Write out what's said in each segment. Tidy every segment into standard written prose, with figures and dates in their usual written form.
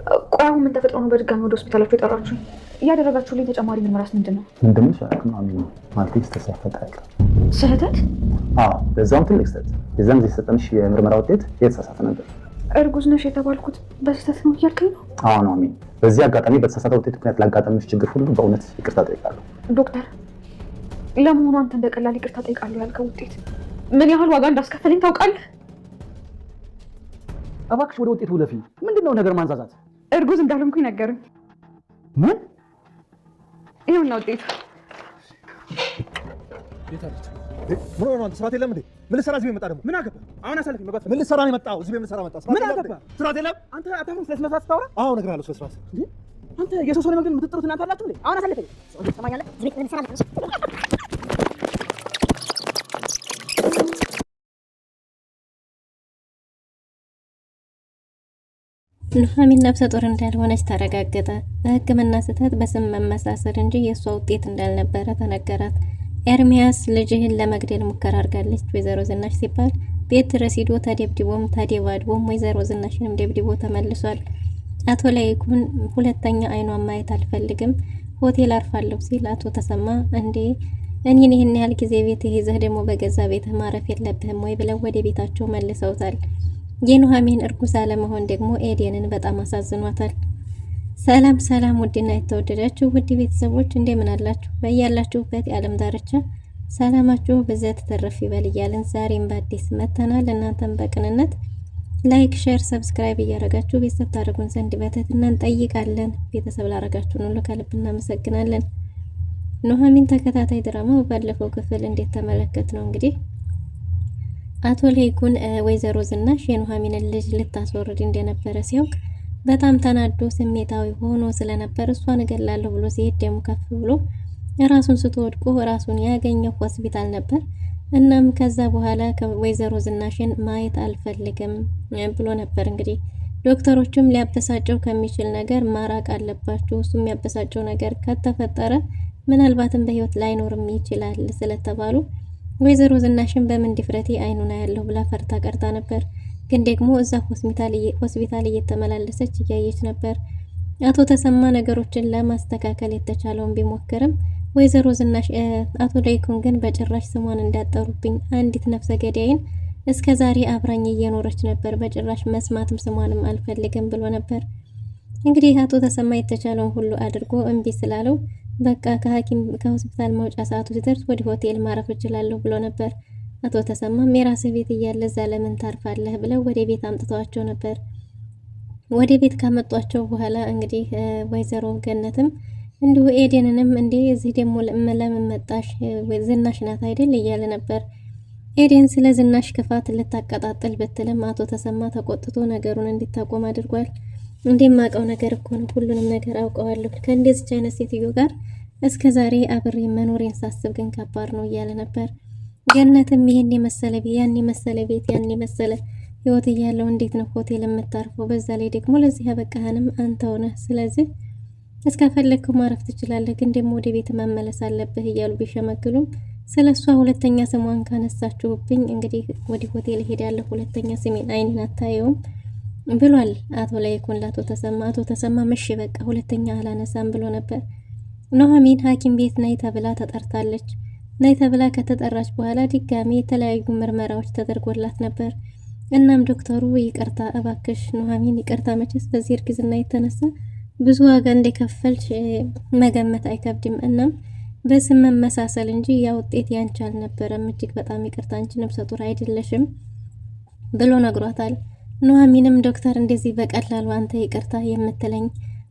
ቆይ አሁን ምን ተፈጥሮ ነው በድጋሚ ወደ ሆስፒታላችሁ የጠራችሁኝ? እያደረጋችሁልኝ ተጨማሪ ምርመራስ ምንድን ነው? ምንድነው ሻክም አሚን ማለት ተሳፈጣል። ስህተት? አዎ በዛም ትልቅ ስህተት። የዛን ጊዜ ሰጠንሽ የምርመራ ውጤት የተሳሳተ ነበር። እርጉዝ ነሽ የተባልኩት በስህተት ነው እያልከኝ ነው? አዎ ነው አሚን። በዚህ አጋጣሚ በተሳሳተ ውጤት ምክንያት ላጋጠመሽ ችግር ሁሉ በእውነት ይቅርታ ጠይቃለሁ። ዶክተር ለመሆኑ አንተ እንደቀላል ይቅርታ ጠይቃለሁ ያልከው ውጤት ምን ያህል ዋጋ እንዳስከፈለኝ ታውቃለህ? እባክሽ ወደ ውጤቱ ለፊ። ምንድነው ነገር ማንዛዛት? እርጉዝ እንዳልሆንኩኝ ነገሩኝ። ምን? ይኸውና ውጤቱ። ምን ሆነ? ስራት የለም እንዴ? ምን ልሰራ እዚህ መጣ? ደግሞ ምን አገባ? አሁን አሳልፈኝ መጣ። ምን ልሰራ ነው የመጣው? እዚህ ምን ልሰራ መጣ? ምን አገባ? ስራት የለም። አንተ አታፍርም? ስለስነ ስርዓት ታወራ? አዎ እነግርሃለሁ። ስለ ስርዓት እንዴ አንተ የሰው ሰው ለመግደል የምትጥሩት እናንተ አላችሁ እንዴ? አሁን አሳልፈኝ። ሰማኛለህ? እዚህ ምን ልሰራ መጣ? ኑሐሚን ነፍሰ ጡር እንዳልሆነች ተረጋገጠ። በሕክምና ስህተት በስም መመሳሰል እንጂ የእሷ ውጤት እንዳልነበረ ተነገራት። ኤርሚያስ ልጅህን ለመግደል ሙከራ አድርጋለች ወይዘሮ ዝናሽ ሲባል ቤት ድረስ ሄዶ ተደብድቦም ተደባድቦም ወይዘሮ ዝናሽንም ደብድቦ ተመልሷል። አቶ ላይኩን ሁለተኛ አይኗን ማየት አልፈልግም ሆቴል አርፋለሁ ሲል አቶ ተሰማ እንዴ እኔን ይህን ያህል ጊዜ ቤት ይዘህ ደግሞ በገዛ ቤትህ ማረፍ የለብህም ወይ ብለው ወደ ቤታቸው መልሰውታል። የኑሐሚን እርጉዝ አለመሆን ደግሞ ኤዴንን በጣም አሳዝኗታል። ሰላም ሰላም፣ ውድና የተወደዳችሁ ውድ ቤተሰቦች እንደምን አላችሁ? በያላችሁበት የዓለም ዳርቻ ሰላማችሁ በዘት ተረፍ ይበል እያልን ዛሬም በአዲስ መተናል። እናንተም በቅንነት ላይክ፣ ሼር፣ ሰብስክራይብ እያደረጋችሁ ቤተሰብ ታደርጉን ዘንድ በትህትና እንጠይቃለን። ቤተሰብ ላደረጋችሁን ሁሉ ከልብ እናመሰግናለን። ኑሐሚን ተከታታይ ድራማ ባለፈው ክፍል እንዴት ተመለከት ነው እንግዲህ አቶ ላይኩን ወይዘሮ ዝናሽ የኑሐሚንን ልጅ ልታስወርድ እንደነበረ ሲያውቅ በጣም ተናዶ ስሜታዊ ሆኖ ስለነበር እሷን እገላለሁ ብሎ ሲሄድ ደሙ ከፍ ብሎ ራሱን ስትወድቆ ራሱን ያገኘው ሆስፒታል ነበር። እናም ከዛ በኋላ ወይዘሮ ዝናሽን ማየት አልፈልግም ብሎ ነበር። እንግዲህ ዶክተሮቹም ሊያበሳጨው ከሚችል ነገር ማራቅ አለባቸው፣ እሱ የሚያበሳጨው ነገር ከተፈጠረ ምናልባትም በህይወት ላይኖርም ይችላል ስለተባሉ ወይዘሮ ዝናሽን በምን ድፍረቴ አይኑና ያለው ብላ ፈርታ ቀርታ ነበር። ግን ደግሞ እዛ ሆስፒታል እየተመላለሰች እያየች ነበር። አቶ ተሰማ ነገሮችን ለማስተካከል የተቻለውን ቢሞክርም ወይዘሮ ዝናሽ አቶ ላይኩን ግን በጭራሽ ስሟን እንዳጠሩብኝ አንዲት ነፍሰ ገዳይን እስከ ዛሬ አብራኝ እየኖረች ነበር፣ በጭራሽ መስማትም ስሟንም አልፈልግም ብሎ ነበር። እንግዲህ አቶ ተሰማ የተቻለውን ሁሉ አድርጎ እምቢ ስላለው በቃ ከሆስፒታል መውጫ ሰዓቱ ሲደርስ ወደ ሆቴል ማረፍ እችላለሁ ብሎ ነበር። አቶ ተሰማም የራስህ ቤት እያለ እዛ ለምን ታርፋለህ ብለው ወደ ቤት አምጥተዋቸው ነበር። ወደ ቤት ካመጧቸው በኋላ እንግዲህ ወይዘሮ ገነትም እንዲሁ ኤዴንንም እንዴ እዚህ ደግሞ ለምን መጣሽ ዝናሽ ናት አይደል እያለ ነበር። ኤዴን ስለ ዝናሽ ክፋት ልታቀጣጥል ብትልም አቶ ተሰማ ተቆጥቶ ነገሩን እንዲታቆም አድርጓል። እንደማውቀው ነገር እኮ ነው፣ ሁሉንም ነገር አውቀዋለሁ። ከእንደዚች አይነት ሴትዮ ጋር እስከ ዛሬ አብሬ መኖሬን ሳስብ ግን ከባድ ነው እያለ ነበር። ገነትም ይሄን የመሰለ ቤት ያን የመሰለ ቤት ያን የመሰለ ህይወት እያለው እንዴት ነው ሆቴል የምታርፈው? በዛ ላይ ደግሞ ለዚህ ያበቃህንም አንተው ነህ። ስለዚህ እስከፈለግከው ማረፍ ትችላለህ፣ ግን ደግሞ ወደ ቤት መመለስ አለብህ እያሉ ቢሸመግሉም ስለሷ ሁለተኛ ስሟን ካነሳችሁብኝ እንግዲህ ወደ ሆቴል ሄዳለሁ፣ ሁለተኛ ስሜን አይኔን አታየውም ብሏል አቶ ላይኩን ለአቶ ተሰማ። አቶ ተሰማ እሺ በቃ ሁለተኛ አላነሳም ብሎ ነበር። ኑሐሚን ሐኪም ቤት ነይ ተብላ ተጠርታለች። ነይ ተብላ ከተጠራች በኋላ ድጋሚ የተለያዩ ምርመራዎች ተደርጎላት ነበር። እናም ዶክተሩ ይቅርታ እባክሽ ኑሐሚን ይቅርታ፣ መቼስ በዚህ እርግዝና የተነሳ ብዙ ዋጋ እንደከፈልሽ መገመት አይከብድም። እናም በስም መመሳሰል እንጂ ያ ውጤት ያንቺ አልነበረም፣ እጅግ በጣም ይቅርታ፣ አንቺ ነፍሰ ጡር አይደለሽም ብሎ ነግሯታል። ኑሐሚንም ዶክተር እንደዚህ በቀላሉ አንተ ይቅርታ የምትለኝ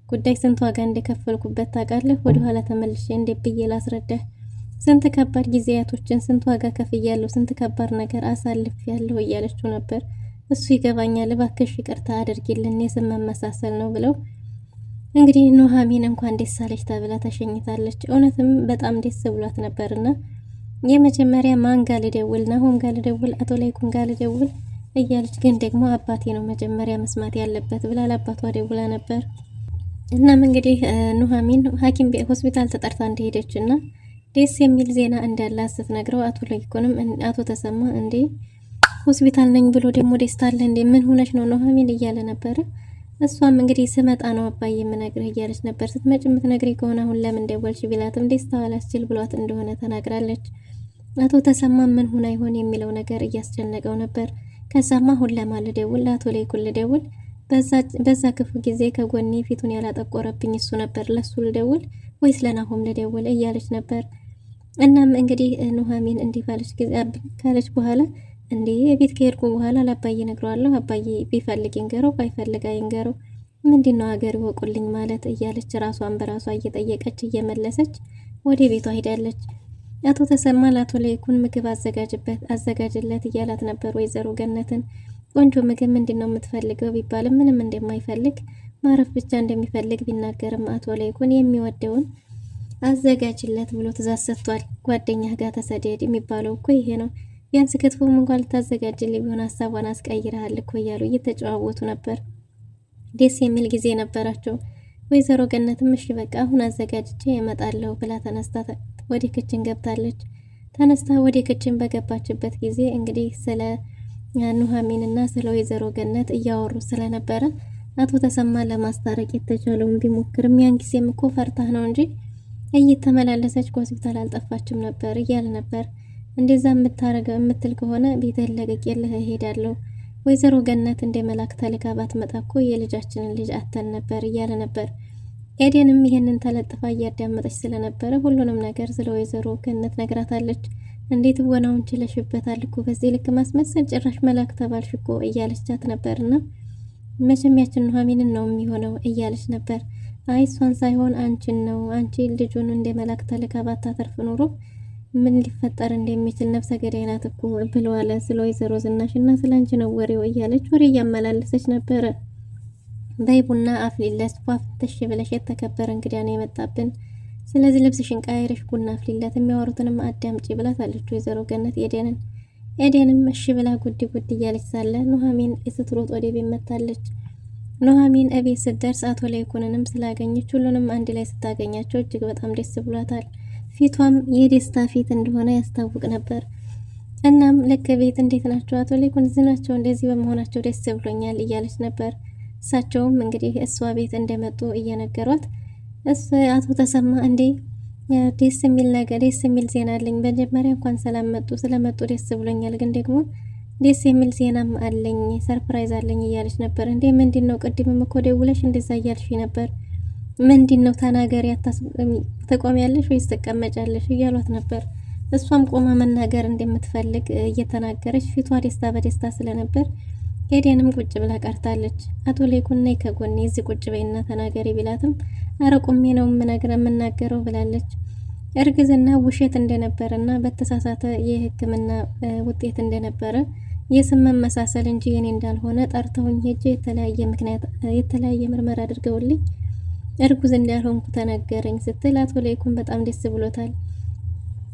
ጉዳይ ስንት ዋጋ እንደከፈልኩበት ታውቃለህ? ወደኋላ ተመልሼ እንዴት ብዬ ላስረዳህ? ስንት ከባድ ጊዜያቶችን ስንት ዋጋ ከፍያለሁ፣ ስንት ከባድ ነገር አሳልፌያለሁ እያለችው ነበር። እሱ ይገባኛል፣ እባክሽ ይቅርታ አድርጊልን፣ የስም መመሳሰል ነው ብለው እንግዲህ ኑሐሚን እንኳን ደስ አለሽ ተብላ ተሸኝታለች። እውነትም በጣም ደስ ብሏት ነበርና የመጀመሪያ ማን ጋር ልደውል? ናሆም ጋር ልደውል? አቶ ላይኩን ጋር ልደውል እያለች ግን ደግሞ አባቴ ነው መጀመሪያ መስማት ያለበት ብላ ለአባቷ ደውላ ነበር። እናም እንግዲህ ኑሐሚን ሐኪም ቤት ሆስፒታል ተጠርታ እንደሄደችና ደስ የሚል ዜና እንዳላት ስትነግረው አቶ ላይኩንም አቶ ተሰማ እንዴ ሆስፒታል ነኝ ብሎ ደግሞ ደስታ አለ እንዴ ምን ሆነሽ ነው ኑሐሚን እያለ ነበር። እሷም እንግዲህ ስመጣ ነው አባዬ የምነግርህ እያለች ነበር። ስትመጭ የምትነግሪኝ ከሆነ አሁን ለምን ደወልሽ ቢላትም ደስታዋ አላስችል ብሏት እንደሆነ ተናግራለች። አቶ ተሰማ ምን ሆና ይሆን የሚለው ነገር እያስጨነቀው ነበር። ከዛማ አሁን ለማን ልደውል? ለአቶ ለይኩን ልደውል? በዛ ክፉ ጊዜ ከጎኔ ፊቱን ያላጠቆረብኝ እሱ ነበር፣ ለሱ ልደውል ወይስ ለናሆም ልደውል እያለች ነበር። እናም እንግዲህ ኑሐሚን እንዲህ ካለች በኋላ እንዴ ቤት ከሄድኩ በኋላ ለአባዬ ነግረዋለሁ፣ አባዬ ቢፈልግ ይንገረው ባይፈልግ አይንገረው፣ ምንድነው ሀገር ይወቁልኝ ማለት እያለች ራሷን በራሷ እየጠየቀች እየመለሰች ወደ ቤቷ ሄዳለች። አቶ ተሰማ ለአቶ ለይኩን ምግብ አዘጋጅለት እያላት ነበር ወይዘሮ ገነትን። ቆንጆ ምግብ ምንድነው የምትፈልገው ቢባልም ምንም እንደማይፈልግ ማረፍ ብቻ እንደሚፈልግ ቢናገርም አቶ ለይኩን የሚወደውን አዘጋጅለት ብሎ ትእዛዝ ሰጥቷል። ጓደኛህ ጋር ተሰደድ የሚባለው እኮ ይሄ ነው። ቢያንስ ክትፎም እንኳን ልታዘጋጅልኝ ቢሆን ሀሳቧን አስቀይረሃል እኮ እያሉ እየተጨዋወቱ ነበር። ደስ የሚል ጊዜ ነበራቸው። ወይዘሮ ገነትም እሺ በቃ አሁን አዘጋጅቼ እመጣለሁ ብላ ተነስታ ወደ ክችን ገብታለች። ተነስታ ወደ ክችን በገባችበት ጊዜ እንግዲህ ስለ ኑሐሚንና ስለ ወይዘሮ ገነት እያወሩ ስለነበረ አቶ ተሰማ ለማስታረቅ የተቻለውን ቢሞክርም ያን ጊዜም እኮ ፈርታህ ነው እንጂ እየተመላለሰች ከሆስፒታል አልጠፋችም ነበር እያለ ነበር። እንደዛ የምትል ከሆነ ቤትህን ለቅቄልህ እሄዳለሁ። ወይዘሮ ገነት እንደ መላክ ተልካ ባትመጣ እኮ የልጃችንን ልጅ አተን ነበር እያለ ነበር። ኤደንም ይሄንን ተለጥፋ እያዳመጠች ስለነበረ ሁሉንም ነገር ስለ ወይዘሮ ገነት ነግራታለች። እንዴት ወናውን ችለሽበታል እኮ በዚህ ልክ ማስመሰል፣ ጭራሽ መላክ ተባልሽ እኮ እያለቻት ነበርና መቼም ያችን ኑሐሚንን ነው የሚሆነው እያለች ነበር። አይ እሷን ሳይሆን አንቺን ነው፣ አንቺ ልጁን እንደ መላክ ተልካ ባታተርፍ ኖሮ ምን ሊፈጠር እንደሚችል ነፍሰ ገዳይ ናት እኮ ብለዋለ ስለ ወይዘሮ ዝናሽና ስለ አንቺ ነው ወሬው እያለች ወሬ እያመላለሰች ነበረ። በይ ቡና አፍሊለት ፏፍተሽ ብለሽ የተከበረ እንግዲያ ነው የመጣብን፣ ስለዚህ ልብስሽን ቀያይረሽ ቡና አፍሊለት፣ የሚያወሩትንም አዳምጪ ብላታለች ወይዘሮ ገነት ኤደንም እሺ ብላ ጉድ እያለች ሳለ ኑሐሚን ስትሮጥ ወደ ቤት መታለች። ኑሐሚን እቤት ስትደርስ አቶ ለይኩንንም ስላገኘች ሁሉንም አንድ ላይ ስታገኛቸው እጅግ በጣም ደስ ብሏታል። ፊቷም የደስታ ፊት እንደሆነ ያስታውቅ ነበር። እናም ልክ ቤት እንዴት ናቸው አቶ ለይኩን ዝናቸው እንደዚህ በመሆናቸው ደስ ብሎኛል እያለች ነበር። እሳቸውም እንግዲህ እሷ ቤት እንደመጡ እየነገሯት አቶ ተሰማ እንዴ ደስ የሚል ዜና አለኝ፣ መጀመሪያ እንኳን ሰላም መጡ፣ ስለመጡ ደስ ብሎኛል፣ ግን ደግሞ ደስ የሚል ዜናም አለኝ፣ ሰርፕራይዝ አለኝ እያለች ነበር። እንዴ ምንድነው? ቅድምም እኮ ደውለሽ እንደዛ እያልሽ ነበር፣ ምንድነው? ተናገሪ፣ ትቆሚያለሽ ወይስ ትቀመጫለሽ እያሏት ነበር። እሷም ቆማ መናገር እንደምትፈልግ እየተናገረች ፊቷ ደስታ በደስታ ስለነበር ኤደንም ቁጭ ብላ ቀርታለች። አቶ ለይኩን ነይ ከጎኔ እዚህ ቁጭ በይና ተናገሪ ቢላትም አረ ቆሜ ነው የምናገረው ብላለች። እርግዝና ውሸት እንደነበረና በተሳሳተ የሕክምና ውጤት እንደነበረ የስም መመሳሰል እንጂ የኔ እንዳልሆነ ጠርተውኝ ሄጄ የተለያየ ምርመራ አድርገውልኝ እርጉዝ እንዳልሆንኩ ተነገረኝ ስትል አቶ ለይኩን በጣም ደስ ብሎታል።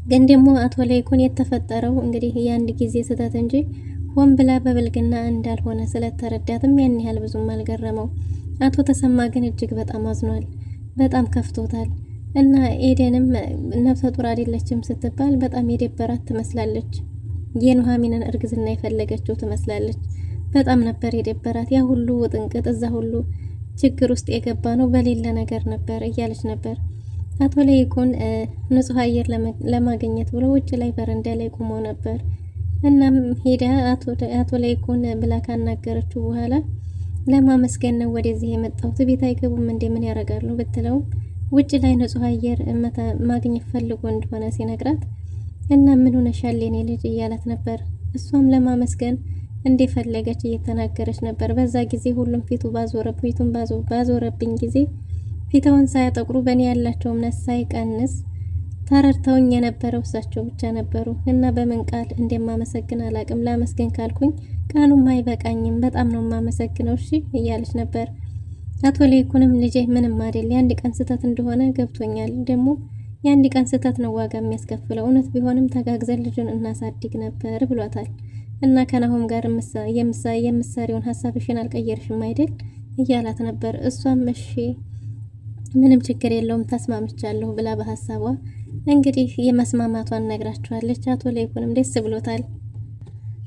ግን ደግሞ አቶ ለይኩን የተፈጠረው እንግዲህ የአንድ ጊዜ ስህተት እንጂ ሆን ብላ በብልግና እንዳልሆነ ስለተረዳትም ያን ያህል ብዙም አልገረመው። አቶ ተሰማ ግን እጅግ በጣም አዝኗል፣ በጣም ከፍቶታል። እና ኤደንም ነፍሰ ጡር አይደለችም ስትባል በጣም የደበራት ትመስላለች። የኑሐሚንን እርግዝና የፈለገችው ትመስላለች። በጣም ነበር የደበራት። ያ ሁሉ ውጥንቅጥ፣ እዛ ሁሉ ችግር ውስጥ የገባ ነው በሌለ ነገር ነበር እያለች ነበር። አቶ ለይኩን ንጹህ አየር ለማግኘት ብሎ ውጭ ላይ በረንዳ ላይ ቆሞ ነበር። እናም ሄዳ አቶ ለይኩን ብላ ካናገረችው በኋላ ለማመስገን ነው ወደዚህ የመጣሁት፣ ቤት አይገቡም እንደምን ያደርጋሉ ብትለውም ውጭ ላይ ንጹህ አየር ማግኘት ፈልጎ እንደሆነ ሲነግራት እና ምን ሆነሻል የኔ ልጅ እያላት ነበር። እሷም ለማመስገን እንደፈለገች እየተናገረች ነበር። በዛ ጊዜ ሁሉም ፊቱን ባዞረብኝ ጊዜ ፊታውን ሳያጠቁሩ በእኔ ያላቸው እምነት ሳይቀንስ ተረድተውኝ የነበረው እሳቸው ብቻ ነበሩ እና በምን ቃል እንደማመሰግን አላቅም። ላመስገን ካልኩኝ ቃሉም አይበቃኝም። በጣም ነው የማመሰግነው እሺ እያለች ነበር። አቶ ለይኩንም ልጄ ምንም አይደል፣ የአንድ ቀን ስህተት እንደሆነ ገብቶኛል። ደግሞ የአንድ ቀን ስህተት ነው ዋጋ የሚያስከፍለው። እውነት ቢሆንም ተጋግዘን ልጁን እናሳድግ ነበር ብሏታል። እና ከናሆም ጋር የምሳሪውን ሀሳብሽን አልቀየርሽም አይደል እያላት ነበር። እሷም እሺ ምንም ችግር የለውም ተስማምቻለሁ ብላ በሀሳቧ እንግዲህ የመስማማቷን ነግራቸዋለች። አቶ ለይኩንም ደስ ብሎታል።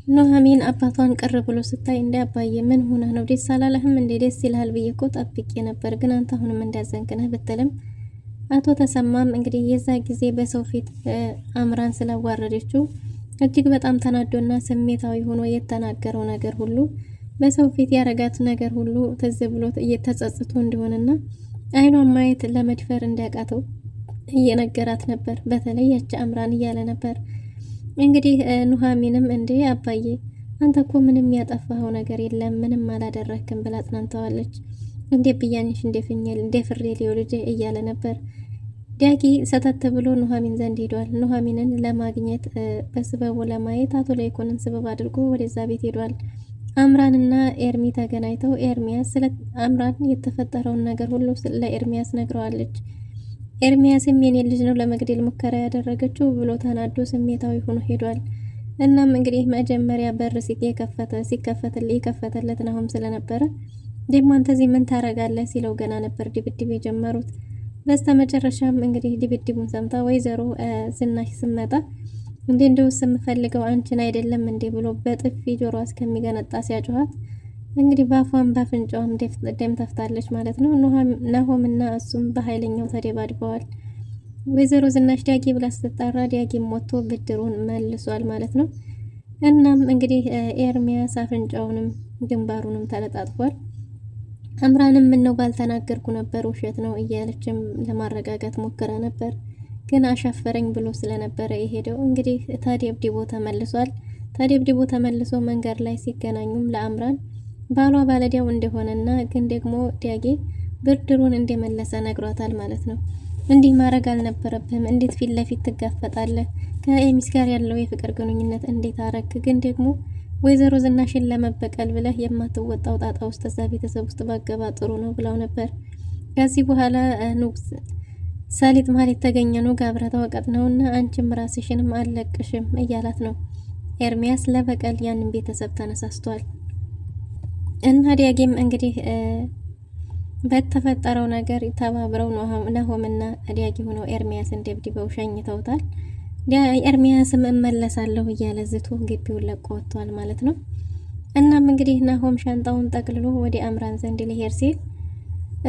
ኑሐሚን አባቷን ቅር ብሎ ስታይ እንደ አባዬ ምን ሆነ ነው ደስ አላለህም እንዴ? ደስ ይልሃል ብዬ እኮ ጠብቄ ነበር፣ ግን አንተ አሁንም እንዳዘንክነህ ብትልም አቶ ተሰማም እንግዲህ የዛ ጊዜ በሰው ፊት አምራን ስላዋረደችው እጅግ በጣም ተናዶና ስሜታዊ ሆኖ የተናገረው ነገር ሁሉ በሰው ፊት ያረጋት ነገር ሁሉ ትዝ ብሎት እየተጸጸቱ እንደሆነና አይኗን ማየት ለመድፈር እንዳያቃተው እየነገራት ነበር። በተለይ ያቺ አምራን እያለ ነበር እንግዲህ ኑሐሚንም እንዴ አባዬ አንተ እኮ ምንም ያጠፋኸው ነገር የለም ምንም አላደረክም ብላ አጽናንተዋለች። እንዴ ብያንሽ እንደፍኛል እንደፍሬ ልጅ እያለ ነበር። ዳጊ ሰተት ብሎ ኑሐሚን ዘንድ ሄዷል። ኑሐሚንን ለማግኘት በስበቡ ለማየት አቶ ላይኩንን ስበብ አድርጎ ወደዛ ቤት ሄዷል። አምራንና ኤርሚ ተገናኝተው ኤርሚያስ ስለ አምራን የተፈጠረውን ነገር ሁሉ ለኤርሚያስ ነግረዋለች። ኤርሚያስም የኔ ልጅ ነው ለመግደል ሙከራ ያደረገችው ብሎ ተናዶ ስሜታዊ ሆኖ ሄዷል። እናም እንግዲህ መጀመሪያ በር ሲከፈትለት ናሆም ስለነበረ ደግሞ አንተ እዚህ ምን ታረጋለህ ሲለው ገና ነበር ድብድብ የጀመሩት። በስተመጨረሻም እንግዲህ ድብድቡን ሰምታ ወይዘሮ ዝናሽ ስመጣ እንደውስ የምፈልገው አንቺን አይደለም እንዴ ብሎ በጥፊ ጆሮ እስከሚገነጣ ሲያጮሃት እንግዲህ ባፏን ባፍንጫውም ደም ተፍታለች ማለት ነው። ናሆምና እሱም በኃይለኛው ተደባድበዋል። ወይዘሮ ዝናሽ ዳጊ ብላ ስትጣራ ዳጊም ሞቶ ብድሩን መልሷል ማለት ነው። እናም እንግዲህ ኤርሚያስ አፍንጫውንም ግንባሩንም ተለጣጥፏል። አምራንም ምን ነው ባልተናገርኩ ነበር ውሸት ነው እያለችም ለማረጋጋት ሞክራ ነበር፣ ግን አሻፈረኝ ብሎ ስለነበረ የሄደው እንግዲህ ተደብድቦ ተመልሷል። ተደብድቦ ተመልሶ መንገድ ላይ ሲገናኙም ለአምራን ባሏ ባለዲያው እንደሆነና ግን ደግሞ ዳጊ ብድሩን እንደመለሰ ነግሯታል ማለት ነው። እንዲህ ማድረግ አልነበረብህም፣ እንዴት ፊት ለፊት ትጋፈጣለህ? ከኤሚስ ጋር ያለው የፍቅር ግንኙነት እንዴት አረክ? ግን ደግሞ ወይዘሮ ዝናሽን ለመበቀል ብለህ የማትወጣው ጣጣ ውስጥ እዛ ቤተሰብ ውስጥ ባገባ ጥሩ ነው ብለው ነበር። ከዚህ በኋላ ንጉስ ሰሊጥ ማለት የተገኘ ነው ጋብረታ ወቀጥ ነውና አንቺም ራስሽንም አለቅሽም እያላት ነው። ኤርሚያስ ለበቀል ያንን ቤተሰብ ተነሳስቷል። እና ዳጊም እንግዲህ በተፈጠረው ነገር ተባብረው ናሆምና ዳጊ ሆነው ኤርሚያስን ደብድበው ሸኝተውታል። ኤርሚያስም እመለሳለሁ እያለ ዝቶ ግቢውን ለቆ ወጥቷል ማለት ነው። እናም እንግዲህ ናሆም ሻንጣውን ጠቅልሎ ወደ አምራን ዘንድ ሊሄድ ሲል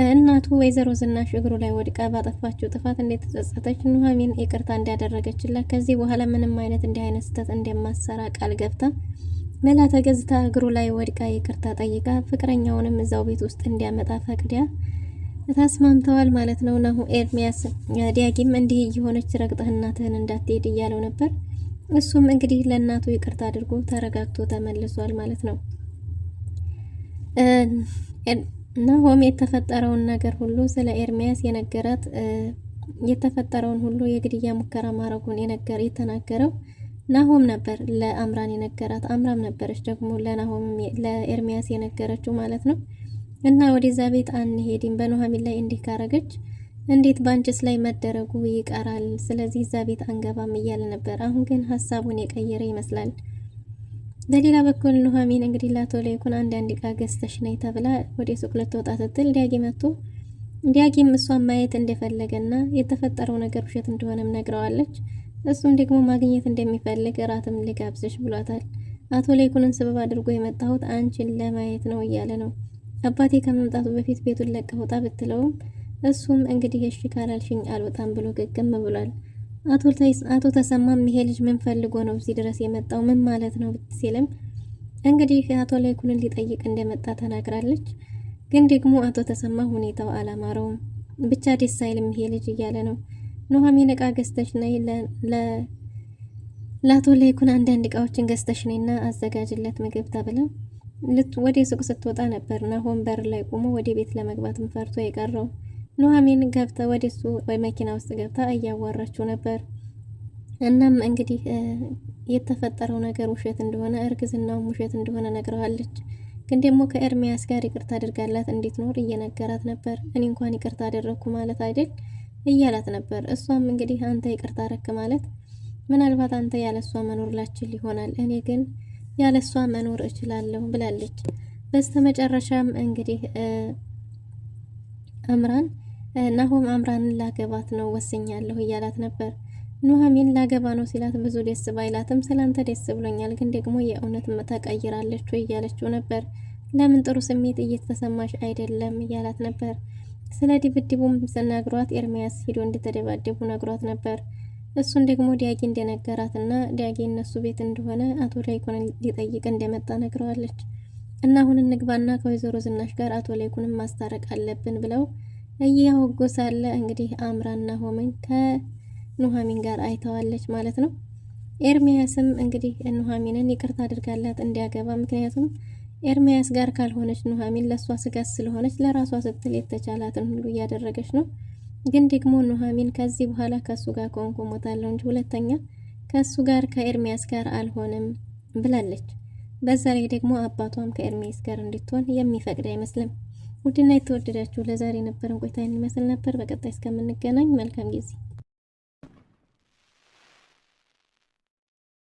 እናቱ ወይዘሮ ዝናሽ እግሩ ላይ ወድቃ ባጠፋችው ጥፋት እንደተጸጸተች ኑሐሚን ይቅርታ እንዳደረገችላት ከዚህ በኋላ ምንም አይነት ስህተት እንደማሰራ ቃል ገብታ መላ ተገዝታ እግሩ ላይ ወድቃ ይቅርታ ጠይቃ ፍቅረኛውንም እዛው ቤት ውስጥ እንዲያመጣ ፈቅዳ ተስማምተዋል ማለት ነው። ኤርሚያስ ዳጊም እንዲህ እየሆነች ረግጠህ እናትህን እንዳትሄድ እያለው ነበር። እሱም እንግዲህ ለእናቱ ይቅርታ አድርጎ ተረጋግቶ ተመልሷል ማለት ነው። ናሆም የተፈጠረውን ነገር ሁሉ ስለ ኤርሚያስ የነገራት የተፈጠረውን ሁሉ የግድያ ሙከራ ማረጉን የተናገረው ናሆም ነበር ለአምራን የነገራት። አምራም ነበረች ደግሞ ለኤርሚያስ የነገረችው ማለት ነው። እና ወደዛ ቤት አንሄድም በኑሐሚን ላይ እንዲህ ካረገች እንዴት ባንቺስ ላይ መደረጉ ይቀራል፣ ስለዚህ እዛ ቤት አንገባም እያለ ነበር። አሁን ግን ሀሳቡን የቀየረ ይመስላል። በሌላ በኩል ኑሐሚን እንግዲህ ለአቶ ላይኩን አንዳንድ ዕቃ ገዝተሽ ነይ ተብላ ወደ ሱቅ ልትወጣ ስትል ዳጊ መጥቶ ዳጊም እሷን ማየት እንደፈለገና የተፈጠረው ነገር ውሸት እንደሆነም ነግረዋለች። እሱም ደግሞ ማግኘት እንደሚፈልግ እራትም ልጋብዝሽ ብሏታል። አቶ ላይኩንን ስበብ አድርጎ የመጣሁት አንቺን ለማየት ነው እያለ ነው። አባቴ ከመምጣቱ በፊት ቤቱን ለቀህ ውጣ ብትለውም እሱም እንግዲህ እሺ ካላልሽኝ አልወጣም ብሎ ገገም ብሏል። አቶ ተሰማም ይሄ ልጅ ምን ፈልጎ ነው እዚህ ድረስ የመጣው ምን ማለት ነው ሲልም እንግዲህ አቶ ላይኩንን ሊጠይቅ እንደመጣ ተናግራለች። ግን ደግሞ አቶ ተሰማ ሁኔታው አላማረውም፣ ብቻ ደስ አይልም ይሄ ልጅ እያለ ነው። ኑሐሚን ዕቃ ገዝተሽ ነይ ለአቶ ላይኩን አንዳንድ ዕቃዎችን ገዝተሽ ነይና አዘጋጅለት ምግብ ተብላ ወደ ሱቅ ስትወጣ ነበር ናሆም በር ላይ ቆሞ ወደ ቤት ለመግባትም ፈርቶ የቀረው። ኑሐሚን ገብታ ወደሱ መኪና ውስጥ ገብታ እያዋራችው ነበር። እናም እንግዲህ የተፈጠረው ነገር ውሸት እንደሆነ እርግዝናውም ውሸት እንደሆነ ነግረዋለች። ግን ደግሞ ከኤርሚያስ ጋር ይቅርታ አድርጋላት እንድትኖር እየነገራት ነበር። እኔ እንኳን ይቅርታ አደረኩ ማለት አይደል እያላት ነበር። እሷም እንግዲህ አንተ ይቅርታ አረክ ማለት ምናልባት አንተ ያለሷ መኖር ላችል ይሆናል፣ እኔ ግን ያለሷ መኖር እችላለሁ ብላለች። በስተመጨረሻም እንግዲህ ናሆም አምራንን ላገባት ነው ወስኛለሁ እያላት ነበር። ኑሐሚን ላገባ ነው ሲላት ብዙ ደስ ባይላትም ስላንተ ደስ ብሎኛል፣ ግን ደግሞ የእውነት ተቀይራለች ወይ እያለችው ነበር። ለምን ጥሩ ስሜት እየተሰማሽ አይደለም እያላት ነበር። ስለ ድብድቡም ነግሯት ኤርሚያስ ሂዶ እንደተደባደቡ ነግሯት ነበር። እሱን ደግሞ ዲያጊ እንደነገራትና ዲያጊ እነሱ ቤት እንደሆነ አቶ ላይኩን ሊጠይቅ እንደመጣ ነግረዋለች። እና አሁን እንግባና ከወይዘሮ ዝናሽ ጋር አቶ ላይኩንም ማስታረቅ አለብን ብለው እያወጉ ሳለ እንግዲህ አምራና ሆመን ከኑሐሚን ጋር አይተዋለች ማለት ነው። ኤርሚያስም እንግዲህ ኑሐሚንን ይቅርታ አድርጋላት እንዲያገባ፣ ምክንያቱም ኤርሚያስ ጋር ካልሆነች ኑሐሚን ለሷ ስጋት ስለሆነች ለራሷ ስትል የተቻላትን ሁሉ እያደረገች ነው። ግን ደግሞ ኑሐሚን ከዚህ በኋላ ከሱ ጋር ከሆንኩ ሞታለሁ እንጂ ሁለተኛ ከሱ ጋር ከኤርሚያስ ጋር አልሆንም ብላለች። በዛ ላይ ደግሞ አባቷም ከኤርሚያስ ጋር እንድትሆን የሚፈቅድ አይመስልም። ውድና የተወደዳችሁ ለዛሬ የነበረን ቆይታ ይመስል ነበር። በቀጣይ እስከምንገናኝ መልካም ጊዜ